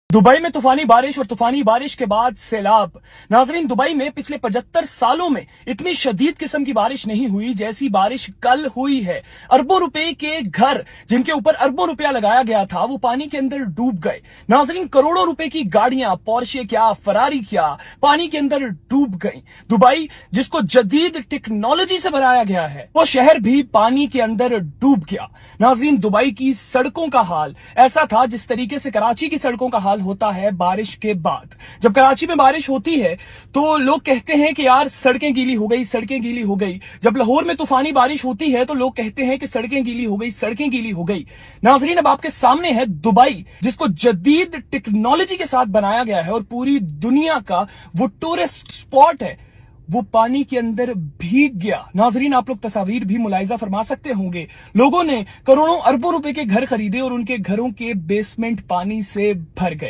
Dubai में तूफानी बारिश और तूफानी बारिश के बाद सैलाब। नाजरीन, दुबई में पिछले 75 सालों में इतनी शदीद किस्म की बारिश नहीं हुई जैसी बारिश कल हुई है। अरबों रुपए के घर जिनके ऊपर अरबों रुपया लगाया गया था वो पानी के अंदर डूब गए। नाजरीन, करोड़ों रुपए की गाड़ियां, पोर्शे क्या, फरारी क्या, पानी के अंदर डूब गई। दुबई जिसको जदीद टेक्नोलॉजी से बनाया गया है, वो शहर भी पानी के अंदर डूब गया। नाजरीन, दुबई की सड़कों का हाल ऐसा था जिस तरीके से कराची की सड़कों का हाल होता है बारिश के बाद। जब कराची में बारिश होती है तो लोग कहते हैं कि यार सड़कें गीली हो गई, सड़कें गीली हो गई। जब लाहौर में तूफानी बारिश होती है तो लोग कहते हैं कि सड़कें गीली हो गई, सड़कें गीली हो गई। नाजरीन, अब आपके सामने है दुबई जिसको जदीद टेक्नोलॉजी के साथ बनाया गया है और पूरी दुनिया का वो टूरिस्ट स्पॉट है, वो पानी के अंदर भीग गया। नाजरीन, आप लोग तस्वीर भी मुलाहिजा फरमा सकते होंगे। लोगों ने करोड़ों अरबों रुपए के घर खरीदे और उनके घरों के बेसमेंट पानी से भर गए।